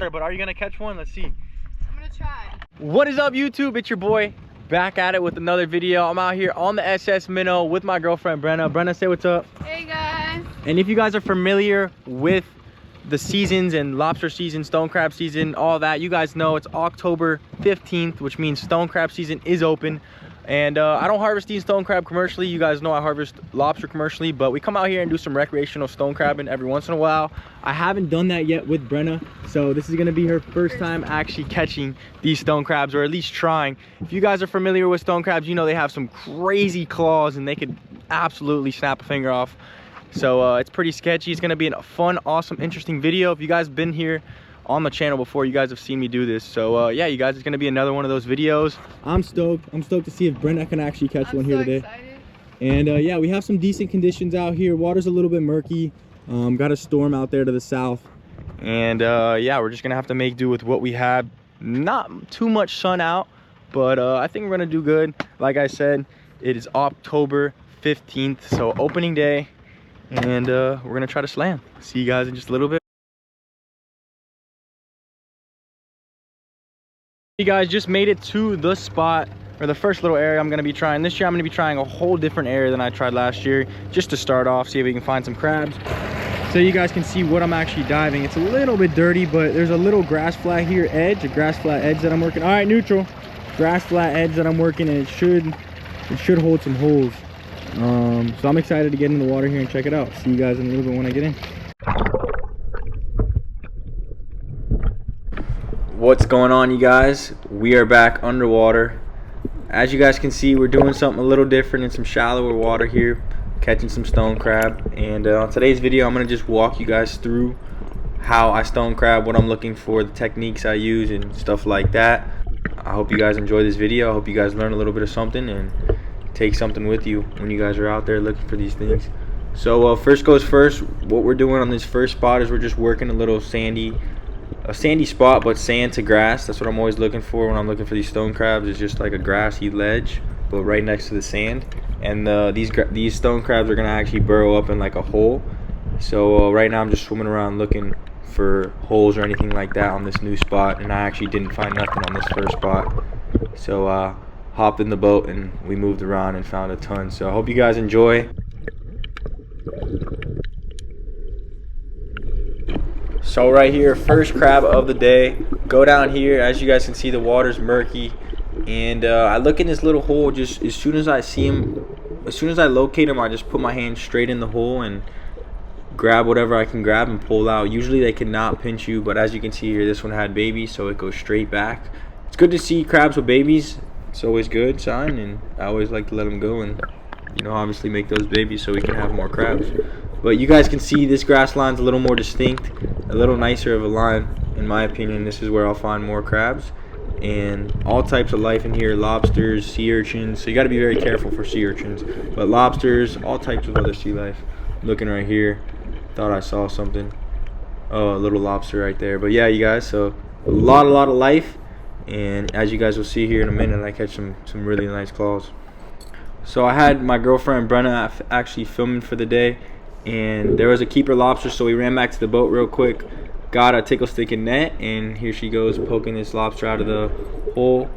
water, but are you gonna catch one? Let's see. I'm gonna try. What is up, YouTube? It's your boy back at it with another video. I'm out here on the SS Minnow with my girlfriend Brenna. Brenna, say what's up. Hey guys. And if you guys are familiar with the seasons and lobster season, stone crab season, all that, you guys know it's October 15th, which means stone crab season is open. And I don't harvest these stone crab commercially. You guys know I harvest lobster commercially, but we come out here and do some recreational stone crabbing every once in a while. I haven't done that yet with Brenna, so this is gonna be her first time actually catching these stone crabs, or at least trying. If you guys are familiar with stone crabs, you know they have some crazy claws and they could absolutely snap a finger off. So it's pretty sketchy. It's gonna be a fun, awesome, interesting video. If you guys have been here on the channel before, you guys have seen me do this. So yeah, you guys, it's gonna be another one of those videos. I'm stoked to see if Brenna can actually catch one here today. Excited. And yeah, we have some decent conditions out here. Water's a little bit murky. Got a storm out there to the south, and yeah, we're just gonna have to make do with what we have. Not too much sun out, but I think we're gonna do good. Like I said, it is October 15th, so opening day, and we're gonna try to slam. See you guys in just a little bit. You guys, just made it to the spot, or the first little area I'm going to be trying. This year I'm going to be trying a whole different area than I tried last year, just to start off, see if we can find some crabs. So you guys can see what I'm actually diving. It's a little bit dirty, but there's a little grass flat here edge, a grass flat edge that I'm working. All right, neutral. Grass flat edge that I'm working, and it should hold some holes. So I'm excited to get in the water here and check it out. See you guys in a little bit when I get in. What's going on, you guys? We are back underwater. As you guys can see, we're doing something a little different in some shallower water here, catching some stone crab. And on today's video, I'm going to just walk you guys through how I stone crab, what I'm looking for, the techniques I use, and stuff like that. I hope you guys enjoy this video. I hope you guys learn a little bit of something and take something with you when you guys are out there looking for these things. So first goes first, what we're doing on this first spot is we're just working a little sandy spot, but sand to grass. That's what I'm always looking for when I'm looking for these stone crabs. It's just like a grassy ledge, but right next to the sand. And these stone crabs are gonna actually burrow up in like a hole. So right now I'm just swimming around looking for holes or anything like that on this new spot, and I actually didn't find nothing on this first spot. So hopped in the boat and we moved around and found a ton. So I hope you guys enjoy. So right here, first crab of the day. Go down here. As you guys can see, the water's murky, and I look in this little hole. Just as soon as I see him, as soon as I locate him, I just put my hand straight in the hole and grab whatever I can grab and pull out. Usually they cannot pinch you, but as you can see here, this one had babies, so it goes straight back. It's good to see crabs with babies. It's always good sign, and I always like to let them go and, you know, obviously make those babies so we can have more crabs. But you guys can see this grass line's a little more distinct, a little nicer of a line. In my opinion, this is where I'll find more crabs. And all types of life in here, lobsters, sea urchins. So you got to be very careful for sea urchins. But lobsters, all types of other sea life. Looking right here, thought I saw something. Oh, a little lobster right there. But yeah, you guys, so a lot of life. And as you guys will see here in a minute, I catch some really nice claws. So I had my girlfriend Brenna actually filming for the day. And there was a keeper lobster, so we ran back to the boat real quick, got a tickle stick and net, and here she goes poking this lobster out of the hole.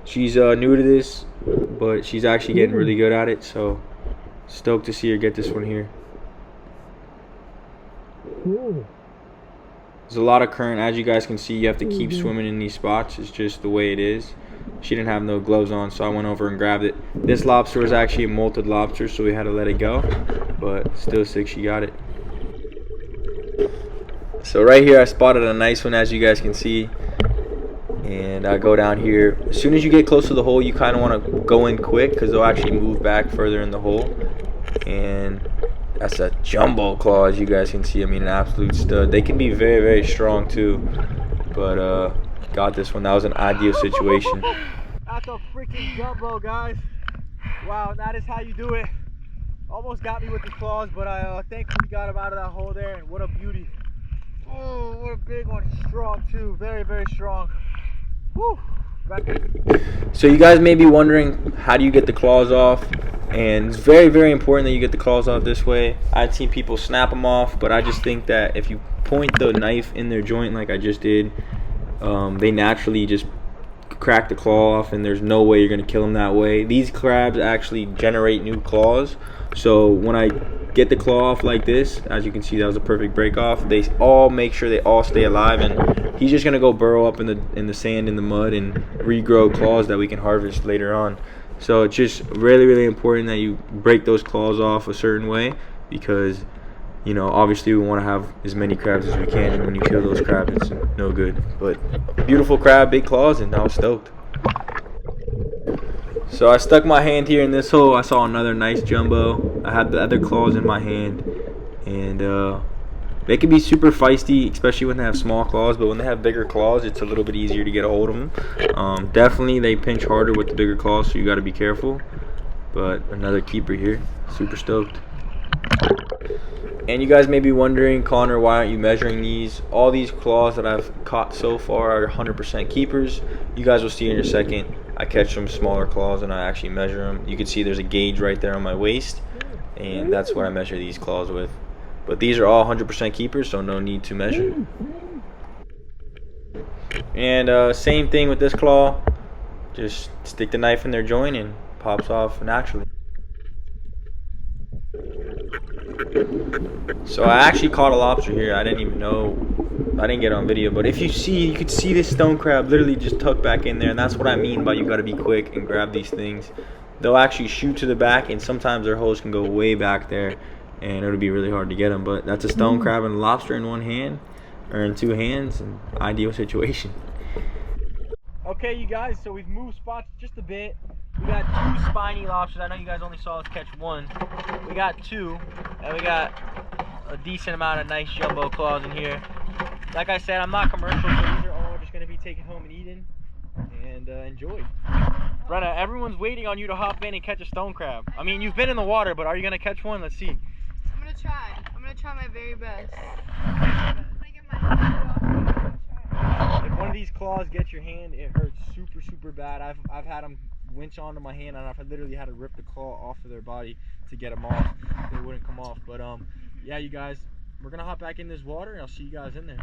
She's new to this, but she's actually getting really good at it, so stoked to see her get this one here. There's a lot of current. As you guys can see, you have to keep swimming in these spots. It's just the way it is. She didn't have no gloves on, so I went over and grabbed it. This lobster was actually a molted lobster, so we had to let it go, but still sick she got it. So right here I spotted a nice one, as you guys can see, and I go down here. As soon as you get close to the hole, you kind of want to go in quick because they'll actually move back further in the hole. And that's a jumbo claw, as you guys can see. I mean, an absolute stud. They can be very strong too, but got this one. That was an ideal situation. That's a freaking jumbo, guys. Wow, that is how you do it. Almost got me with the claws, but I thankfully got him out of that hole there, and what a beauty. Oh, what a big one. Strong too, very strong. Woo. So you guys may be wondering, how do you get the claws off? And it's very important that you get the claws off this way. I've seen people snap them off, but I just think that if you point the knife in their joint like I just did, they naturally just crack the claw off, and there's no way you're gonna kill them that way. These crabs actually generate new claws, so when I get the claw off like this, as you can see, that was a perfect break off. They all make sure they all stay alive, and he's just gonna go burrow up in the sand, in the mud, and regrow claws that we can harvest later on. So it's just really important that you break those claws off a certain way, because you know, obviously we want to have as many crabs as we can, and when you kill those crabs, it's no good. But beautiful crab, big claws, and I was stoked. So I stuck my hand here in this hole. I saw another nice jumbo. I had the other claws in my hand, and they can be super feisty, especially when they have small claws. But when they have bigger claws, it's a little bit easier to get a hold of them. Definitely, they pinch harder with the bigger claws, so you got to be careful. But another keeper here, super stoked. And you guys may be wondering, Connor, why aren't you measuring these? All these claws that I've caught so far are 100% keepers. You guys will see in a second. I catch some smaller claws and I actually measure them. You can see there's a gauge right there on my waist, and that's what I measure these claws with. But these are all 100% keepers, so no need to measure. And same thing with this claw. Just stick the knife in their joint and pops off naturally. So I actually caught a lobster here. I didn't even know, I didn't get on video, but if you see, you could see this stone crab literally just tuck back in there, and that's what I mean by you got to be quick and grab these things. They'll actually shoot to the back, and sometimes their holes can go way back there, and it'll be really hard to get them. But that's a stone crab and a lobster in one hand, or in two hands, and ideal situation. Okay, you guys, so we've moved spots just a bit. We got two spiny lobsters. I know you guys only saw us catch one. We got two, and we got a decent amount of nice jumbo claws in here. Like I said, I'm not commercial, so these are all just going to be taken home and eaten and enjoyed. Brenna, everyone's waiting on you to hop in and catch a stone crab. I mean, you've been in the water, but are you going to catch one? Let's see. I'm gonna try. I'm gonna try my very best. I'm gonna get my hand off. I'm gonna try. If one of these claws gets your hand, it hurts super bad. I've had them winch onto my hand, and I've literally had to rip the claw off of their body to get them off. They wouldn't come off. But yeah, you guys, we're gonna hop back in this water, and I'll see you guys in there.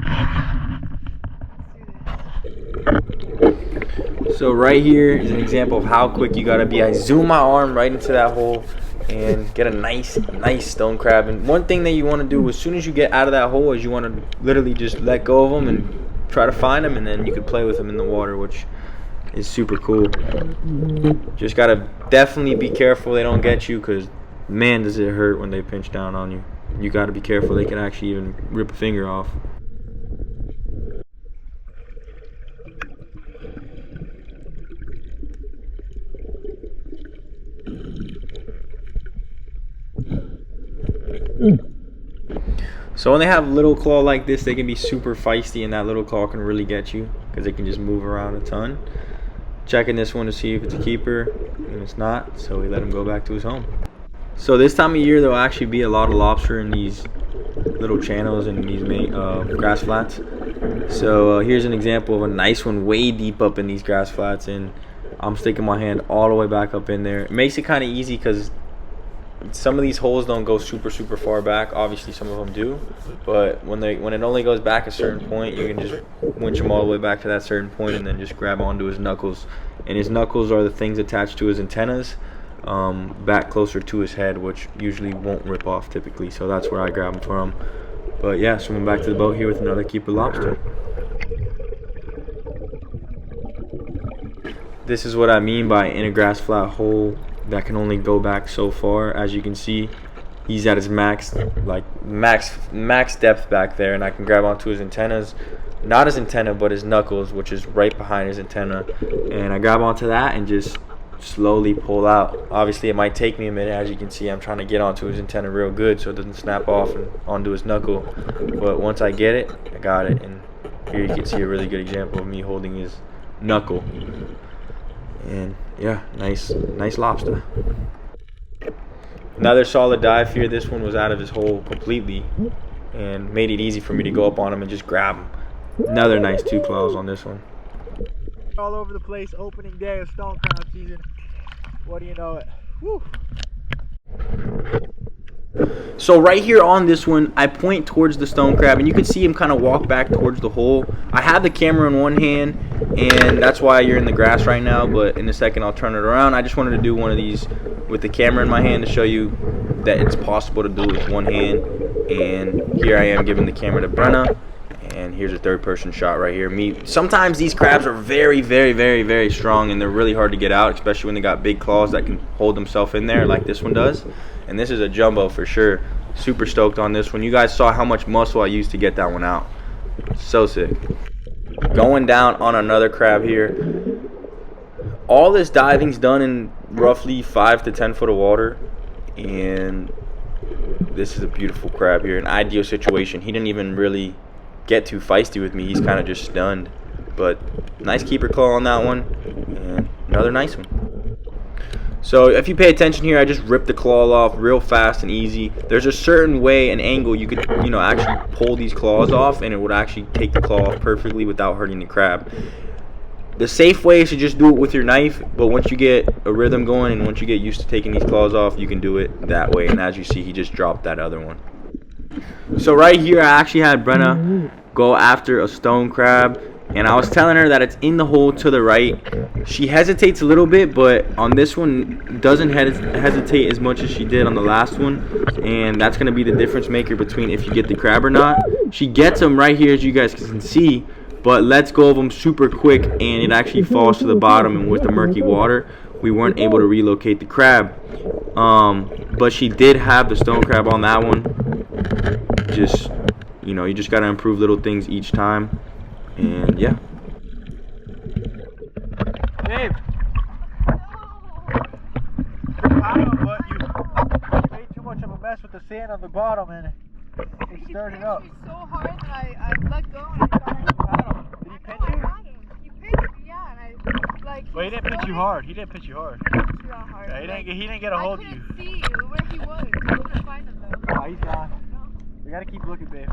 So right here is an example of how quick you gotta be. I zoom my arm right into that hole and get a nice stone crab. And one thing that you want to do as soon as you get out of that hole is you want to literally just let go of them and try to find them, and then you can play with them in the water, which is super cool. Just gotta definitely be careful they don't get you, because man does it hurt when they pinch down on you. You gotta be careful, they can actually even rip a finger off. So when they have little claw like this, they can be super feisty, and that little claw can really get you because they can just move around a ton. Checking this one to see if it's a keeper, and it's not, so we let him go back to his home. So this time of year, there'll actually be a lot of lobster in these little channels and these grass flats. So here's an example of a nice one way deep up in these grass flats, and I'm sticking my hand all the way back up in there. It makes it kind of easy because some of these holes don't go super far back. Obviously some of them do, but when it only goes back a certain point, you can just winch him all the way back to that certain point and then just grab onto his knuckles. And his knuckles are the things attached to his antennas, back closer to his head, which usually won't rip off typically, so that's where I grab him from. But yeah, swimming back to the boat here with another keeper lobster. This is what I mean by in a grass flat hole that can only go back so far. As you can see, he's at his max depth back there, and I can grab onto his antennas, not his antenna but his knuckles, which is right behind his antenna, and I grab onto that and just slowly pull out. Obviously it might take me a minute. As you can see, I'm trying to get onto his antenna real good so it doesn't snap off and onto his knuckle, but once I get it, I got it. And here you can see a really good example of me holding his knuckle. And yeah, nice lobster. Another solid dive here. This one was out of his hole completely and made it easy for me to go up on him and just grab him. Another nice 2 claws on this one. All over the place, opening day of stone crab season. What do you know it? Woo. So right here on this one, I point towards the stone crab, and you can see him kind of walk back towards the hole. I have the camera in one hand, and that's why you're in the grass right now, but in a second I'll turn it around. I just wanted to do one of these with the camera in my hand to show you that it's possible to do it with one hand. And here I am giving the camera to Brenna, and here's a third person shot right here. Me. Sometimes these crabs are very, very, very, very strong, and they're really hard to get out, especially when they got big claws that can hold themselves in there like this one does. And this is a jumbo for sure. Super stoked on this one. You guys saw how much muscle I used to get that one out. So sick. Going down on another crab here. All this diving's done in roughly 5 to 10 foot of water, and this is a beautiful crab here. An ideal situation. He didn't even really get too feisty with me. He's kind of just stunned, but nice keeper claw on that one, and another nice one. So if you pay attention here, I just ripped the claw off real fast and easy. There's a certain way, an angle you could, actually pull these claws off, and it would actually take the claw off perfectly without hurting the crab. The safe way is to just do it with your knife, but once you get a rhythm going and once you get used to taking these claws off, you can do it that way. And as you see, he just dropped that other one. So right here, I actually had Brenna go after a stone crab, and I was telling her that it's in the hole to the right. She hesitates a little bit, but on this one doesn't hesitate as much as she did on the last one, and that's going to be the difference maker between if you get the crab or not. She gets him right here, as you guys can see, but lets go of him super quick, and it actually falls to the bottom, and with the murky water, we weren't able to relocate the crab. But she did have the stone crab on that one. Just, you just got to improve little things each time. And yeah. Babe. I don't know, but you made too much of a mess with the sand on the bottom, and it stirred it up. He pinched me so hard that I let go and I got him. Did he pinch you? He pinched me, yeah, and I like. Well, he didn't pinch you hard. He didn't pinch you hard. Yeah, he didn't get a hold of you. I couldn't see where he was. I couldn't find him though. Oh, he's gone. We gotta keep looking, babe.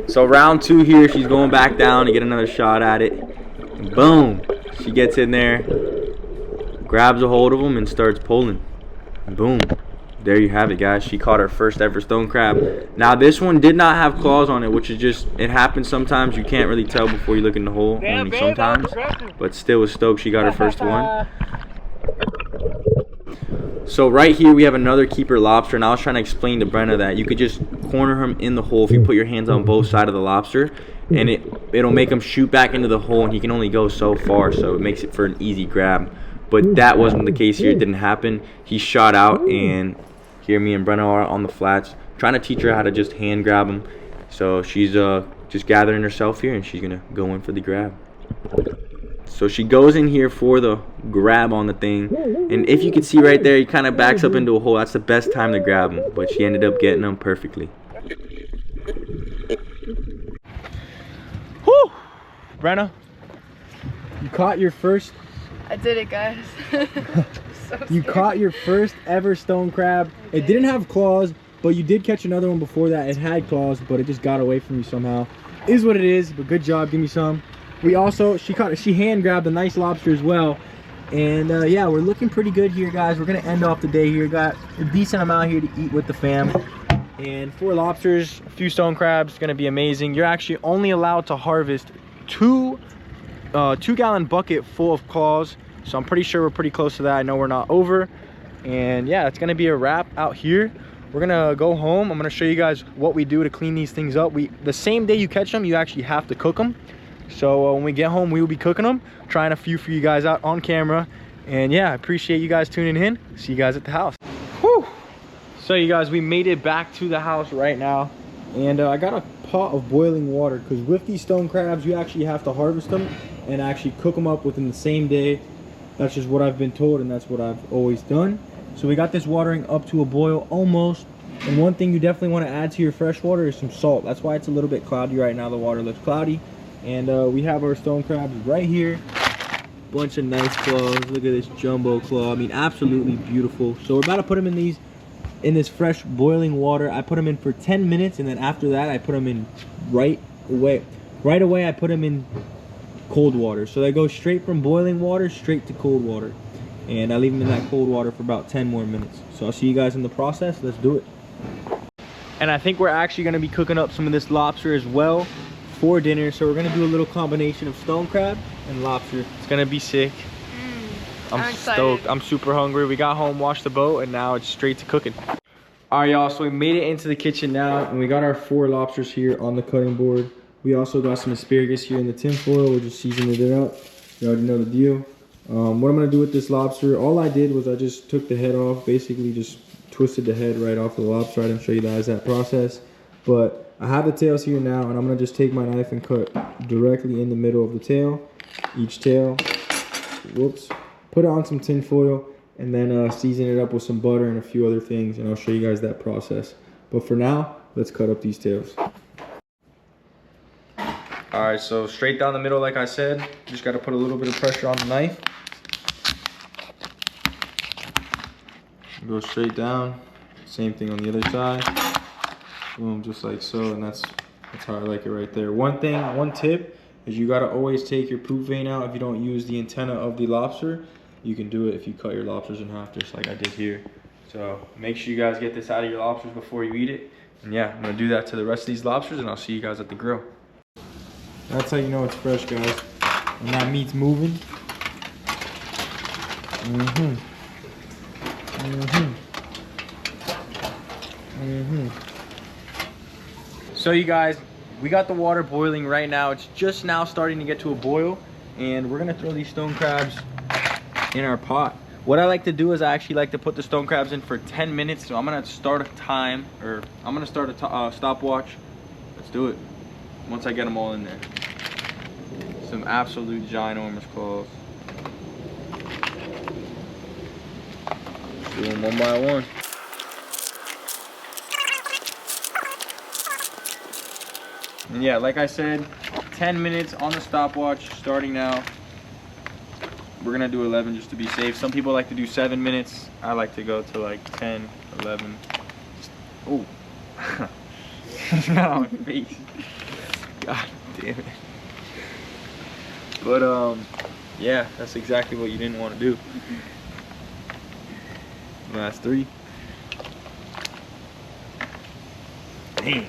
So round 2 here, she's going back down to get another shot at it. And boom, she gets in there, grabs a hold of him, and starts pulling. And boom, there you have it, guys. She caught her first ever stone crab. Now this one did not have claws on it, which is just, it happens sometimes. You can't really tell before you look in the hole. Damn, only babe, sometimes. But still was stoked she got her first one. So right here we have another keeper lobster, and I was trying to explain to Brenna that you could just corner him in the hole if you put your hands on both sides of the lobster, and it'll make him shoot back into the hole, and he can only go so far, so it makes it for an easy grab. But that wasn't the case here. It didn't happen. He shot out, and here me and Brenna are on the flats trying to teach her how to just hand grab him. So she's just gathering herself here, and she's gonna go in for the grab. So she goes in here for the grab on the thing, and if you can see right there, he kind of backs up into a hole. That's the best time to grab him, but she ended up getting him perfectly. Whew! Brenna, you caught your first. I did it, guys. You caught your first ever stone crab. It didn't have claws, but you did catch another one before that. It had claws, but it just got away from you somehow. Is what it is, but good job. Give me some. We also, she hand grabbed a nice lobster as well. And yeah, we're looking pretty good here, guys. We're gonna end off the day here. Got a decent amount here to eat with the fam. And 4 lobsters, a few stone crabs, gonna be amazing. You're actually only allowed to harvest 2 2-gallon bucket full of claws. So I'm pretty sure we're pretty close to that. I know we're not over. And yeah, it's gonna be a wrap out here. We're gonna go home. I'm gonna show you guys what we do to clean these things up. The same day you catch them, you actually have to cook them. So when we get home, we will be cooking them, trying a few for you guys out on camera. And yeah, I appreciate you guys tuning in. See you guys at the house. Whew. So you guys, we made it back to the house right now. And I got a pot of boiling water, because with these stone crabs, you actually have to harvest them and actually cook them up within the same day. That's just what I've been told, and that's what I've always done. So we got this watering up to a boil almost. And one thing you definitely want to add to your fresh water is some salt. That's why it's a little bit cloudy right now. The water looks cloudy. And we have our stone crabs right here. Bunch of nice claws. Look at this jumbo claw. I mean, absolutely beautiful. So we're about to put them in this fresh boiling water. I put them in for 10 minutes, and then after that I put them in right away I put them in cold water. So they go straight from boiling water straight to cold water. and I leave them in that cold water for about 10 more minutes. So I'll see you guys in the process. Let's do it. And I think we're actually gonna be cooking up some of this lobster as well for dinner. So we're gonna do a little combination of stone crab and lobster. It's gonna be sick. I'm stoked. I'm super hungry. We got home, washed the boat, and now it's straight to cooking. All right, y'all, so we made it into the kitchen now, and we got our 4 lobsters here on the cutting board. We also got some asparagus here in the tin foil. We're just seasoning it up. You already know the deal. What I'm gonna do with this lobster, all I did was I just took the head off, basically just twisted the head right off the lobster. I didn't show you guys that process, but I have the tails here now, and I'm gonna just take my knife and cut directly in the middle of the tail, each tail. Whoops. Put it on some tin foil, and then season it up with some butter and a few other things, and I'll show you guys that process. But for now, let's cut up these tails. All right, so straight down the middle, like I said, just gotta put a little bit of pressure on the knife. Go straight down. Same thing on the other side. Boom, just like so, and that's how I like it right there. One tip is you gotta always take your poop vein out if you don't use the antenna of the lobster. You can do it if you cut your lobsters in half, just like I did here. So make sure you guys get this out of your lobsters before you eat it. And yeah, I'm gonna do that to the rest of these lobsters, and I'll see you guys at the grill. That's how you know it's fresh, guys. When that meat's moving. So you guys, we got the water boiling right now. It's just now starting to get to a boil, and we're gonna throw these stone crabs in our pot. What I like to do is I actually like to put the stone crabs in for 10 minutes. So I'm gonna start a time, or I'm gonna start a stopwatch. Let's do it. Once I get them all in there. Some absolute ginormous claws. Do them one by one. And yeah, like I said, 10 minutes on the stopwatch, starting now. We're gonna do 11 just to be safe. Some people like to do 7 minutes. I like to go to like 10, 11. Oh, got on my face. God damn it. But yeah, that's exactly what you didn't want to do. Last 3. Damn.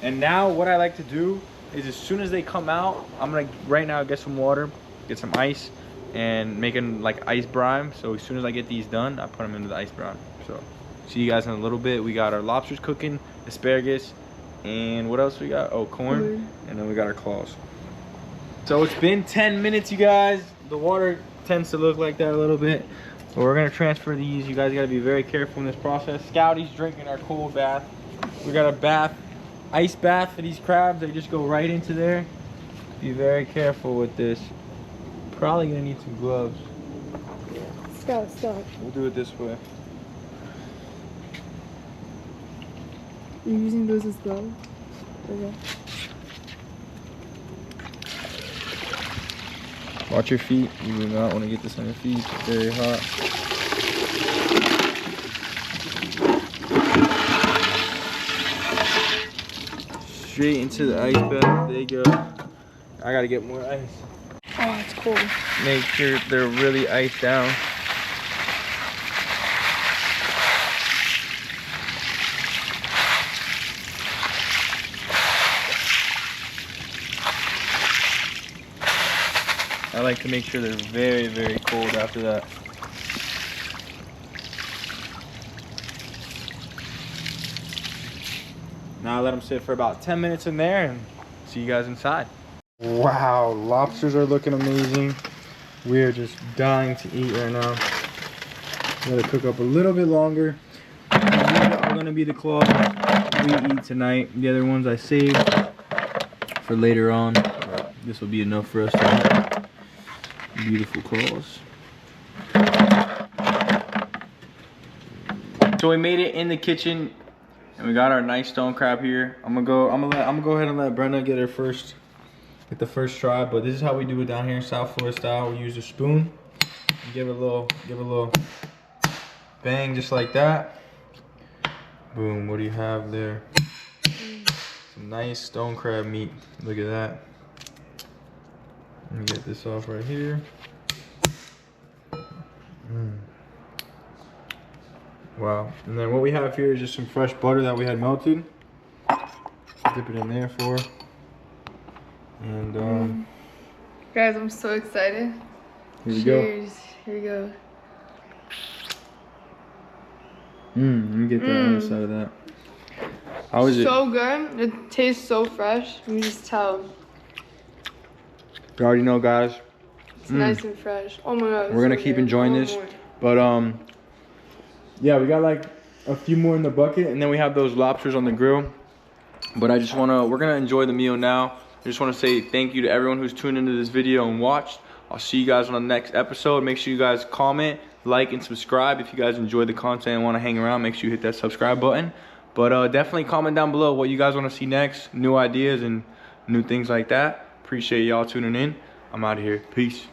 And now what I like to do is as soon as they come out, I'm gonna right now get some water, get some ice, and making like ice brine. So as soon as I get these done, I put them into the ice brine. So see you guys in a little bit. We got our lobsters cooking, asparagus, and what else we got? Oh, corn. And then we got our claws. So it's been 10 minutes, you guys. The water tends to look like that a little bit. So we're gonna transfer these. You guys gotta be very careful in this process. Scouty's drinking our cold bath. We got a bath, ice bath for these crabs. They just go right into there. Be very careful with this. Probably gonna need some gloves. Stop. We'll do it this way. You're using those as well? Okay. Watch your feet. You do not want to get this on your feet. It's very hot. Straight into the ice bath. There you go. I gotta get more ice. Oh, it's cold. Make sure they're really iced down. I like to make sure they're very, very cold after that. Now I let them sit for about 10 minutes in there and see you guys inside. Wow, lobsters are looking amazing. We're just dying to eat right now. Gotta cook up a little bit longer. These are gonna be the claws we eat tonight. The other ones I saved for later on. This will be enough for us to eat. Beautiful claws. So we made it in the kitchen, and we got our nice stone crab here. I'm gonna go ahead and let Brenda get the first try. But this is how we do it down here in South Florida style. We use a spoon, and give it a little bang, just like that. Boom. What do you have there? Some nice stone crab meat. Look at that. Let me get this off right here. Wow. And then what we have here is just some fresh butter that we had melted. Dip it in there for. And Guys, I'm so excited. here we Cheers. Here we go. go. Let me get the other side of that. How is it? So good. It tastes so fresh. You can just tell. You already know, guys. It's nice and fresh. Oh my god. We're gonna so keep good. enjoying One this. more. But yeah, we got like a few more in the bucket, and then we have those lobsters on the grill. But we're gonna enjoy the meal now. I just wanna say thank you to everyone who's tuned into this video and watched. I'll see you guys on the next episode. Make sure you guys comment, like, and subscribe. If you guys enjoy the content and wanna hang around, make sure you hit that subscribe button. But definitely comment down below what you guys wanna see next, new ideas and new things like that. Appreciate y'all tuning in. I'm out of here. Peace.